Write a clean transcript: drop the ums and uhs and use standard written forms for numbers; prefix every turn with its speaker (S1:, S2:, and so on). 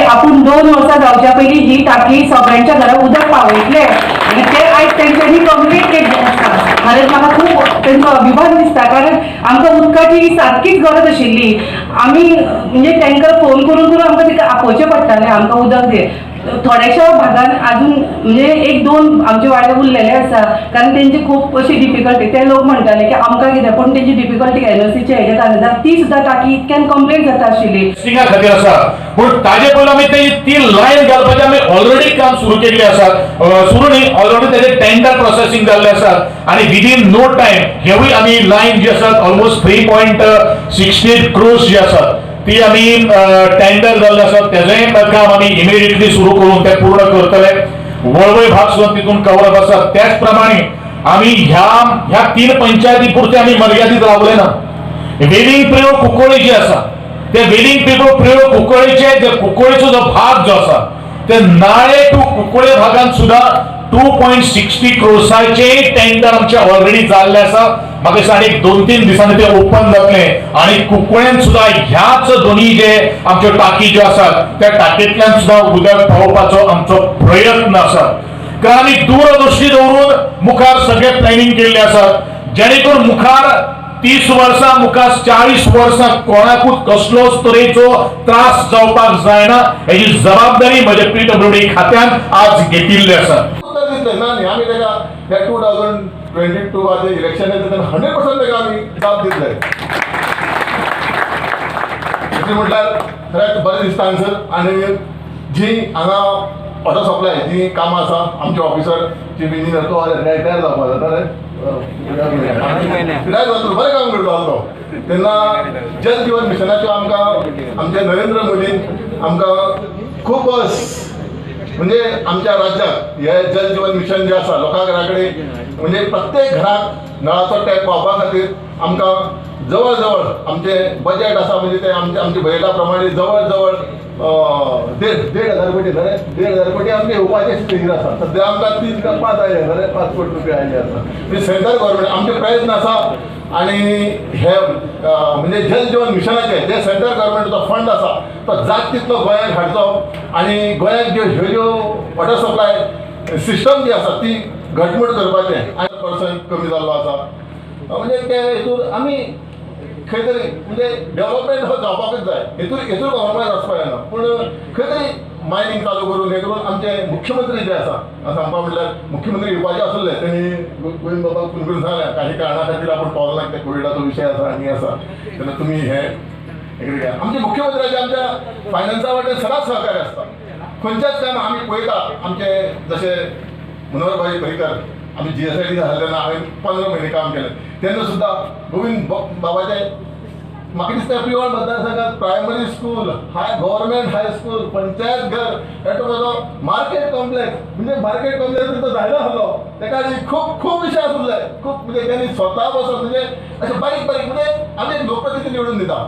S1: आपण 2 वर्सां जावच्या पयलीं ही टाकी सगळ्यांच्या घरात उदक पावयतले आनी ते आयज तेंच्यांनी कंप्लीट केल्ले आसा. कारण म्हाका खूब तेंचो अभिमान दिसता, कारण आमकां उदकाची सारकीच गरज आशिल्ली. आमी म्हणजे तांकां फोन करून करून आमकां तिका आपोवचें पडटालें आमकां उदक दे. थोड्याशा भागान अजून म्हणजे 1-2 आमचे वाडे उरलेले आसा, कारण तेंची खूब अशी डिफिकल्टी. ते लोक म्हणटाले की आमकां कितें, पण तेंची डिफिकल्टी एनओसीच्या हेच्या कारण ती सुद्दां टाकी इतक्यान कंप्लीट जाता आशिल्ली.
S2: टेस्टिंगा खातीर आसा, पूण ताजे पयलीं आमी ती लायन घालपाचें आमी ऑलरेडी काम सुरू केल्लें आसा. सुरू न्ही, ऑलरेडी तेजे टेंडर प्रोसेसिंग जाल्लें आसा आनी विदीन नो टायम हेवूय आमी लायन जी आसा ऑलमोस्ट 3.68 क्रोर्स जी आसा ती आमी टेंडर जाल्ले आसा. तेजेंय काम आमी इमिडिएटली सुरू करून ते पूर्ण करतले. वळवय भाग सुद्दां तितून कवर आसा. त्याच प्रमाणे आमी ह्या 3 पंचायती पुरते आमी मर्यादीत रावले ना. वेलिंग प्रयोग कुंकळ्ळी जी आसा, ते वेलिंग प्रयोग कुंकळ्ळीचे जे कुंकळ्ळीचो जो भाग जो आसा ते नाळे टू कुंकळे भागांत सुद्धा 2.60 क्रोर्साचे टेंडर आमचे ऑलरेडी जाल्ले आसा. म्हाका दिसता आनी 2-3 दिसांनी ते ओपन जातले आनी कुंकळ्यान सुद्धा ह्याच दोन्ही जे आमच्यो टाकी ज्यो आसात त्या टाकयेंतल्यान सुद्धा उदक पावोवपाचो आमचो प्रयत्न आसा. कारण आमी दूरदृश्टी दवरून मुखार सगळे प्लॅनिंग केल्ले आसा, जेणे करून मुखार 30 वर्सां मुखार 40 वर्सां कोणाकूच कसलोच तरेचो त्रास जावपाक जायना हेची जबाबदारी म्हज्या पीडब्ल्यूडी खात्यान आज घेतिल्ली आसा.
S3: आम्ही त्या 2022 वाजे इलेक्शन 100% ताका आमी जाप दितले. म्हटल्यार खरेंच बरें दिसता हांगसर. आनी जी हांगा वॉटर सप्लाय जी कामां आसा आमचे ऑफिसर चीफ इंजिनियर तो रिटायर जावपाक जाता रे, रिटायर जातलो, बरें काम करता तो. तेन्ना जल जीवन मिशनाच्यो आमकां आमचे नरेंद्र मोदीन आमकां खूब म्हणजे आमच्या राज्यात हे जल जीवन मिशन जे आसा लोकां घराकडे म्हणजे प्रत्येक घरात नळाचो टॅप वापरा खातीर आमकां जवळ जवळ आमचे बजेट आसा म्हणजे ते आमच्या बजेटा प्रमाणे जवळ जवळ 1,500 कोटी न्हय, 1,500 कोटी आमचे येवपाचे स्टेजीर आसा. सध्या आमकां 3 काय 5 आयले न्हय, 5 कोटी रुपया आयले आसा. म्हणजे सेंट्रल गव्हर्मेंट आमचे प्रयत्न आसा आणि हे म्हणजे जल जीवन मिशनाचे जे सेंट्रल गव्हर्मेंटचो फंड आसा तो जात तितलो गोंयांत हाडचो आणि गोंयांत ह्यो वॉटर सप्लाय सिस्टम जी आसा ती घटमूट करपाचें. 8% कमी जाल्लो आसा. म्हणजे ते हेतून आमी खंय तरी म्हणजे डेव्हलपमेंट हो जावपाकूच जाय. हेतून गव्हर्मेंट आसपाक जायना, पूण खंय तरी मायनिंग चालू करून हे करून आमचे मुख्यमंत्री जे आसा सांगपा म्हटल्यार मुख्यमंत्री येवपाचे आसले तेणी गोविंद बाबा फोन करून सांगल्या काही कारणां खातीर आपण पावला ते कोविडाचो विशय आसा आनी आसा तेन्ना तुमी हे आमचे मुख्यमंत्र्याचे आमच्या फायनान्सा वाटेन सदांच सहकार्य आसता. खंयचेच काम आमी पळयता आमचे जशे मनोहरभाई पर्रीकर आमी GSID जाले तेन्ना हांवें 15 म्हयने काम केलें तेन्ना सुद्दां गोविंद बाबाचे म्हाका दिसता पिवळ मतदारसंघात primary school government high school panchayat घर येतो मार्केट कॉम्प्लेक्स म्हणजे मार्केट कॉम्प्लेक्स तो जायना आसलो तेका खूब खूब विशय आसले. खूब म्हणजे त्यांनी स्वता बसोन म्हणजे अशे बारीक बारीक म्हणजे आमी लोकप्रतिनिधी निवडून दिता.